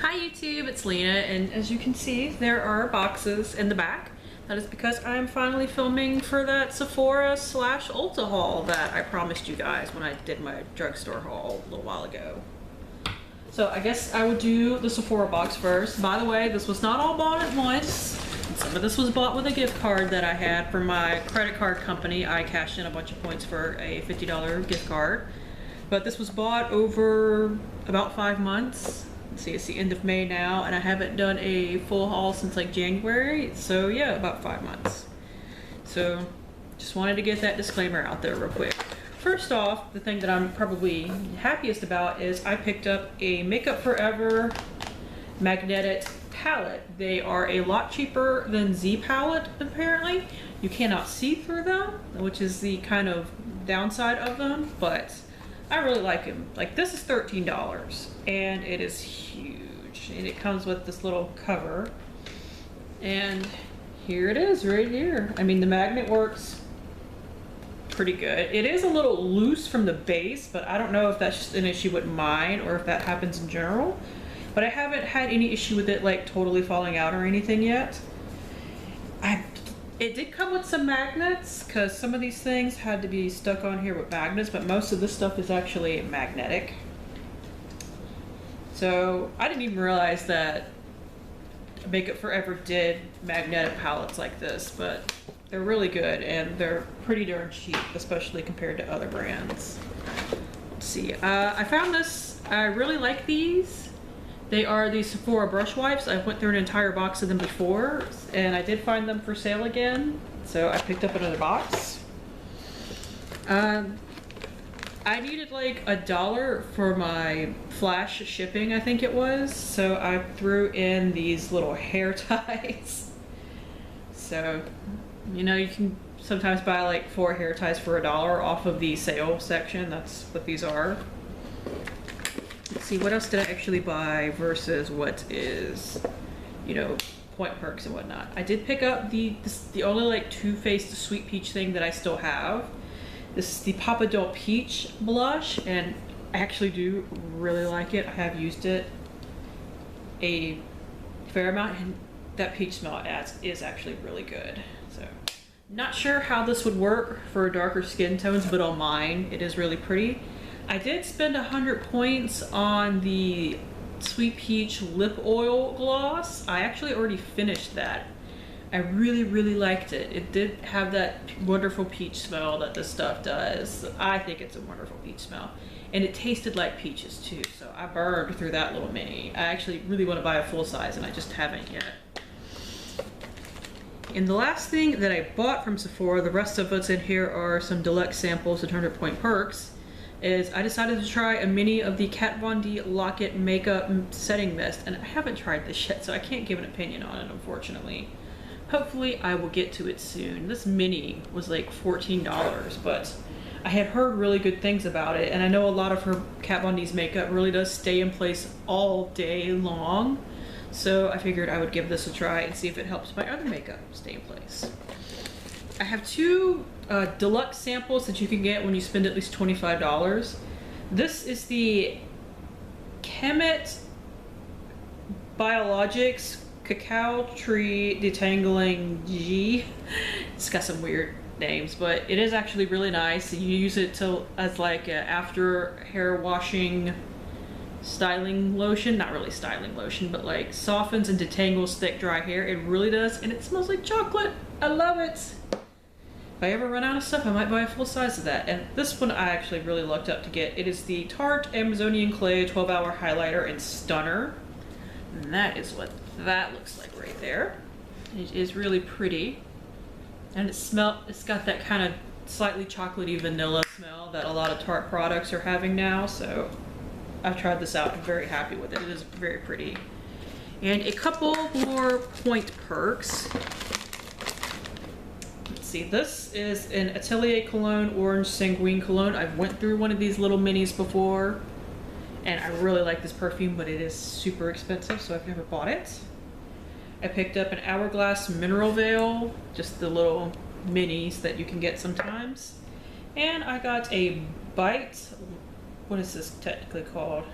Hi YouTube, it's Lena, and as you can see, there are boxes in the back. That is because I'm finally filming for that Sephora slash Ulta haul that I promised you guys when I did my drugstore haul a little while ago. So I guess I would do the Sephora box first. By the way, this was not all bought at once. Some of this was bought with a gift card that I had from my credit card company. I cashed in a bunch of points for a $50 gift card. But this was bought over about 5 months. Let's see, it's the end of May now, and I haven't done a full haul since like January. So yeah, about 5 months. So just wanted to get that disclaimer out there real quick. First off, the thing that I'm probably happiest about is I picked up a Makeup Forever magnetic palette. They are a lot cheaper than Z palette, apparently. You cannot see through them, which is the kind of downside of them, but I really like them. Like, this is $13 and it is huge, and it comes with this little cover, and here it is right here. I mean, the magnet works pretty good. It is a little loose from the base, but I don't know if that's just an issue with mine or if that happens in general, but I haven't had any issue with it like totally falling out or anything yet. It did come with some magnets, because some of these things had to be stuck on here with magnets, but most of this stuff is actually magnetic. So I didn't even realize that Makeup Forever did magnetic palettes like this, but they're really good and they're pretty darn cheap, especially compared to other brands. Let's see, I found this, I really like these. They are the Sephora brush wipes. I went through an entire box of them before, and I did find them for sale again, so I picked up another box. I needed like $1 for my flash shipping, I think it was, so I threw in these little hair ties. So, you know, you can sometimes buy like 4 hair ties for $1 off of the sale section. That's what these are. Let's see, what else did I actually buy versus what is, you know, point perks and whatnot. I did pick up the only like Too Faced Sweet Peach thing that I still have. This is the Papadol Peach blush, and I actually do really like it. I have used it a fair amount, and that peach smell it adds is actually really good. So, not sure how this would work for darker skin tones, but on mine, it is really pretty. I did spend 100 points on the Sweet Peach Lip Oil Gloss. I actually already finished that. I really, really liked it. It did have that wonderful peach smell that this stuff does. I think it's a wonderful peach smell. And it tasted like peaches too, so I burned through that little mini. I actually really want to buy a full size, and I just haven't yet. And the last thing that I bought from Sephora, the rest of what's in here are some deluxe samples and 100 point perks, is I decided to try a mini of the Kat Von D Lock-It Makeup Setting Mist, and I haven't tried this yet, so I can't give an opinion on it, unfortunately. Hopefully I will get to it soon. This mini was like $14, but I had heard really good things about it, and I know a lot of her Kat Von D's makeup really does stay in place all day long, so I figured I would give this a try and see if it helps my other makeup stay in place. I have 2 deluxe samples that you can get when you spend at least $25. This is the Kemet Biologics Cacao Tree Detangling G. It's got some weird names, but it is actually really nice. You use it as like a after hair washing styling lotion. Not really styling lotion, but like softens and detangles thick dry hair. It really does, and it smells like chocolate. I love it. If I ever run out of stuff, I might buy a full size of that. And this one I actually really looked up to get. It is the Tarte Amazonian Clay 12-Hour Highlighter in Stunner. And that is what that looks like right there. It is really pretty. And it's got that kind of slightly chocolatey vanilla smell that a lot of Tarte products are having now. So I've tried this out. I'm very happy with it. It is very pretty. And a couple more point perks. See, this is an Atelier Cologne Orange Sanguine Cologne. I've went through one of these little minis before, and I really like this perfume, but it is super expensive, so I've never bought it. I picked up an Hourglass Mineral Veil, just the little minis that you can get sometimes. And I got a Bite, what is this technically called?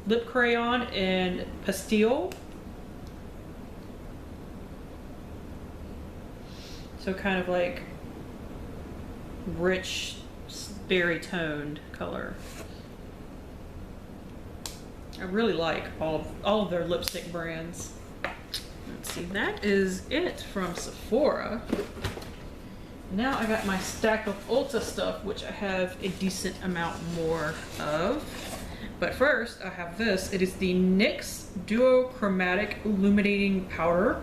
lip crayon in Pastille. So kind of like rich, berry toned color. I really like all of their lipstick brands. Let's see, that is it from Sephora. Now I got my stack of Ulta stuff, which I have a decent amount more of. But first, I have this. It is the NYX Duo Chromatic Illuminating Powder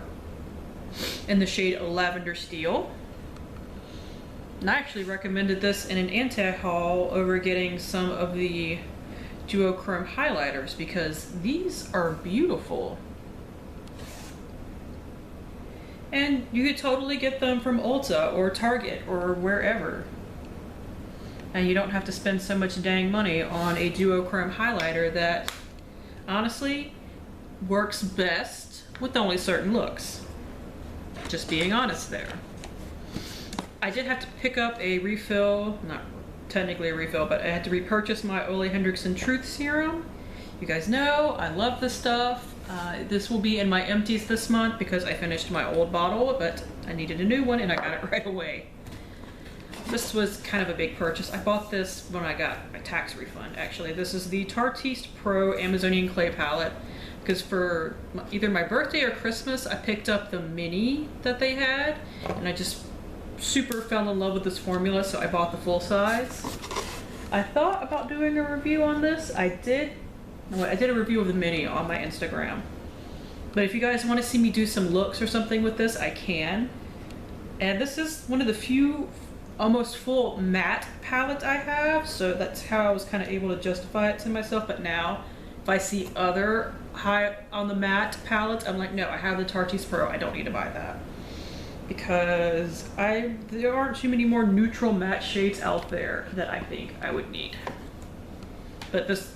in the shade Lavender Steel. And I actually recommended this in an anti-haul over getting some of the duochrome highlighters because these are beautiful. And you could totally get them from Ulta or Target or wherever. And you don't have to spend so much dang money on a duochrome highlighter that honestly works best with only certain looks. Just being honest there. I did have to pick up a refill, not technically a refill, but I had to repurchase my Ole Hendrickson Truth Serum. You guys know I love this stuff. This will be in my empties this month because I finished my old bottle, but I needed a new one and I got it right away. This was kind of a big purchase. I bought this when I got my tax refund, actually. This is the Tartiste Pro Amazonian Clay Palette because for either my birthday or Christmas, I picked up the mini that they had and I just super fell in love with this formula, so I bought the full size. I thought about doing a review on this. I did a review of the mini on my Instagram. But if you guys want to see me do some looks or something with this, I can. And this is one of the few almost full matte palettes I have, so that's how I was kind of able to justify it to myself. But now, if I see other high on the matte palettes, I'm like, no, I have the Tartiste Pro, I don't need to buy that. Because there aren't too many more neutral matte shades out there that I think I would need. But this,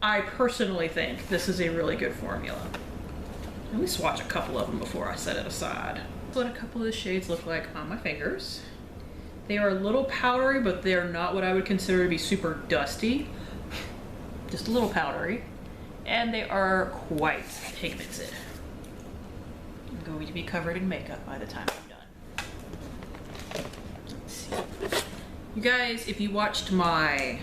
I personally think this is a really good formula. Let me swatch a couple of them before I set it aside. What a couple of the shades look like on my fingers. They are a little powdery, but they are not what I would consider to be super dusty. Just a little powdery. And they are quite pigmented. I'm going to be covered in makeup by the time I'm done. Let's see. You guys, if you watched my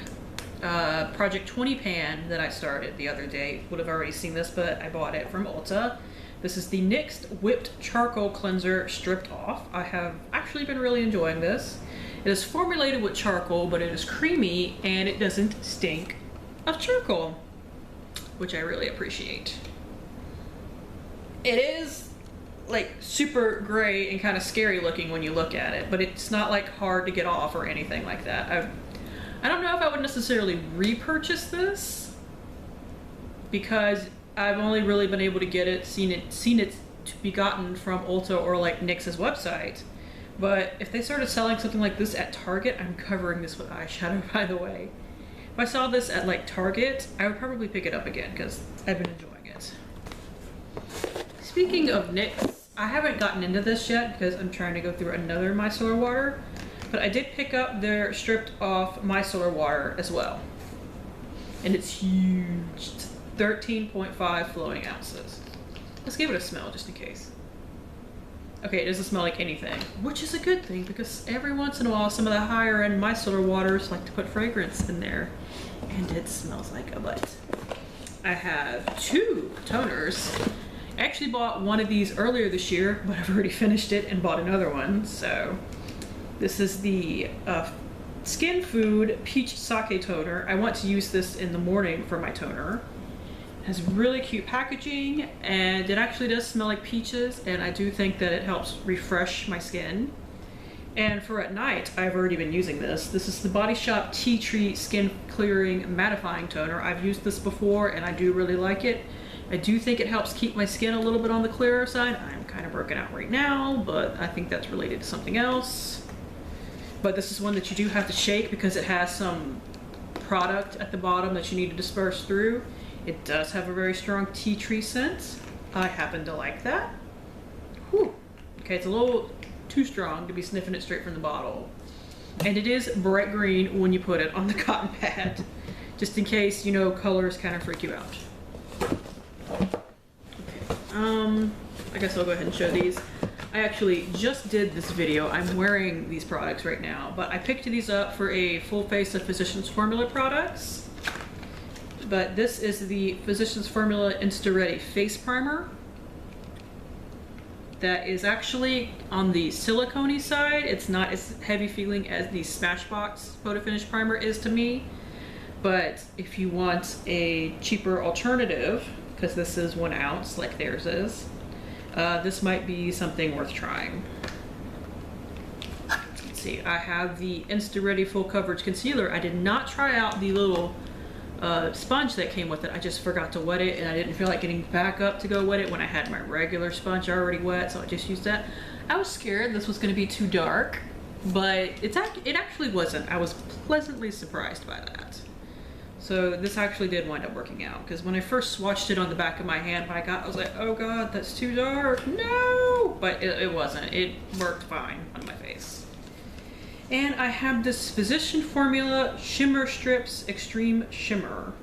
Project 20 pan that I started the other day, would have already seen this, but I bought it from Ulta. This is the NYX Whipped Charcoal Cleanser Stripped Off. I have actually been really enjoying this. It is formulated with charcoal, but it is creamy and it doesn't stink of charcoal, which I really appreciate. It is like super gray and kind of scary looking when you look at it, but it's not like hard to get off or anything like that. I don't know if I would necessarily repurchase this because I've only really been able to get it, seen it to be gotten from Ulta or like NYX's website. But if they started selling something like this at Target, I'm covering this with eyeshadow, by the way. If I saw this at like Target, I would probably pick it up again because I've been enjoying it. Speaking of NYX, I haven't gotten into this yet because I'm trying to go through another micellar water, but I did pick up their stripped off micellar water as well. And it's huge. 13.5 flowing ounces. Let's give it a smell just in case. Okay, it doesn't smell like anything, which is a good thing because every once in a while some of the higher end micellar waters like to put fragrance in there and it smells like a butt. I have two toners. I actually bought one of these earlier this year, but I've already finished it and bought another one. So this is the Skin Food Peach Sake Toner. I want to use this in the morning for my toner. It has really cute packaging and it actually does smell like peaches, and I do think that it helps refresh my skin. And for at night, I've already been using this. This is the Body Shop Tea Tree Skin Clearing Mattifying Toner. I've used this before and I do really like it. I do think it helps keep my skin a little bit on the clearer side. I'm kind of broken out right now, but I think that's related to something else. But this is one that you do have to shake because it has some product at the bottom that you need to disperse through. It does have a very strong tea tree scent. I happen to like that. Whew. Okay, it's a little too strong to be sniffing it straight from the bottle. And it is bright green when you put it on the cotton pad, just in case, you know, colors kind of freak you out. I guess I'll go ahead and show these. I actually just did this video. I'm wearing these products right now, but I picked these up for a full face of Physicians Formula products. But this is the Physicians Formula Insta Ready Face Primer. That is actually on the silicone-y side. It's not as heavy feeling as the Smashbox Photo Finish Primer is to me. But if you want a cheaper alternative, because this is 1 ounce like theirs is, this might be something worth trying. Let's see, I have the Insta Ready Full Coverage Concealer. I did not try out the little sponge that came with it. I just forgot to wet it, and I didn't feel like getting back up to go wet it when I had my regular sponge already wet, so I just used that. I was scared this was going to be too dark, but it actually wasn't. I was pleasantly surprised by that. So this actually did wind up working out, because when I first swatched it on the back of my hand, I was like, oh god, that's too dark, no! But it wasn't. It worked fine on my face. And I have this Physician Formula Shimmer Strips Extreme Shimmer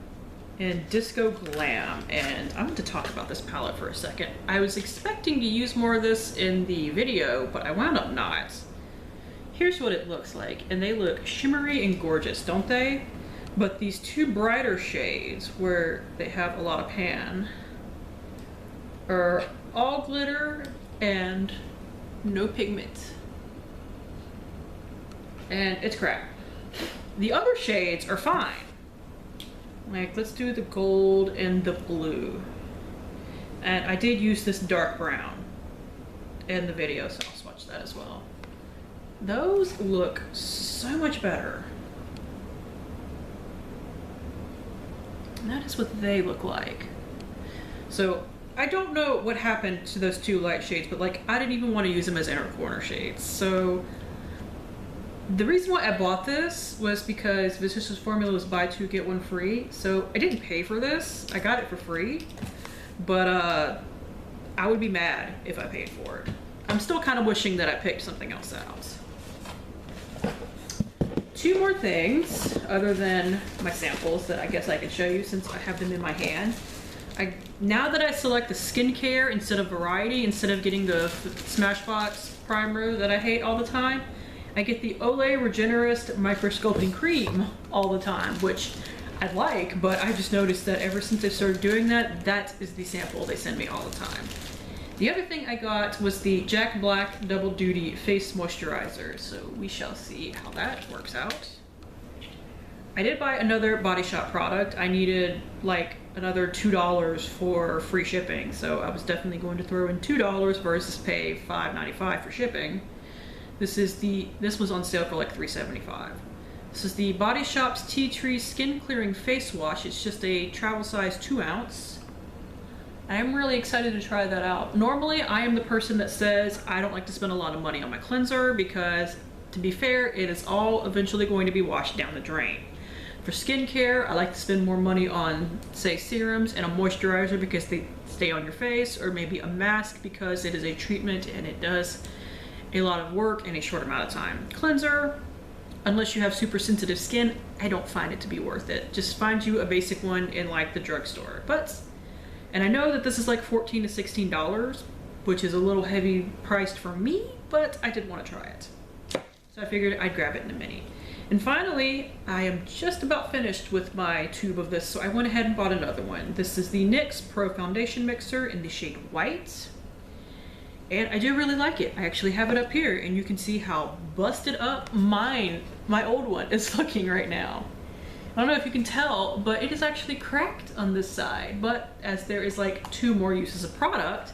in Disco Glam, and I'm going to talk about this palette for a second. I was expecting to use more of this in the video, but I wound up not. Here's what it looks like, and they look shimmery and gorgeous, don't they? But these two brighter shades where they have a lot of pan are all glitter and no pigment. And it's crap. The other shades are fine. Like, let's do the gold and the blue. And I did use this dark brown in the video, so I'll swatch that as well. Those look so much better. And that is what they look like. So I don't know what happened to those two light shades, but like I didn't even want to use them as inner corner shades. So the reason why I bought this was because Physicians Formula was buy two get one free. So I didn't pay for this. I got it for free, but I would be mad if I paid for it. I'm still kind of wishing that I picked something else out. Two more things other than my samples that I guess I can show you since I have them in my hand. Now that I select the skincare instead of variety, instead of getting the Smashbox primer that I hate all the time, I get the Olay Regenerist Microsculpting Cream all the time, which I like, but I just noticed that ever since I started doing that, that is the sample they send me all the time. The other thing I got was the Jack Black Double Duty Face Moisturizer, so we shall see how that works out. I did buy another Body Shop product. I needed like another $2 for free shipping, so I was definitely going to throw in $2 versus pay $5.95 for shipping. This was on sale for like $3.75. This is the Body Shop's Tea Tree Skin Clearing Face Wash. It's just a travel size 2 ounce. I am really excited to try that out. Normally, I am the person that says I don't like to spend a lot of money on my cleanser because, to be fair, it is all eventually going to be washed down the drain. For skincare, I like to spend more money on, say, serums and a moisturizer because they stay on your face, or maybe a mask because it is a treatment and it does a lot of work in a short amount of time. Cleanser, unless you have super sensitive skin, I don't find it to be worth it. Just find you a basic one in like the drugstore. And I know that this is like $14 to $16, which is a little heavy priced for me, but I did want to try it. So I figured I'd grab it in a mini. And finally, I am just about finished with my tube of this, so I went ahead and bought another one. This is the NYX Pro Foundation Mixer in the shade White. And I do really like it. I actually have it up here, and you can see how busted up my old one is looking right now. I don't know if you can tell, but it is actually cracked on this side, but as there is like 2 more uses of product,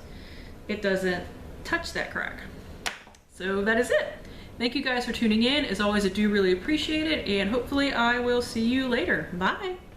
it doesn't touch that crack. So that is it. Thank you guys for tuning in. As always, I do really appreciate it, and hopefully I will see you later. Bye.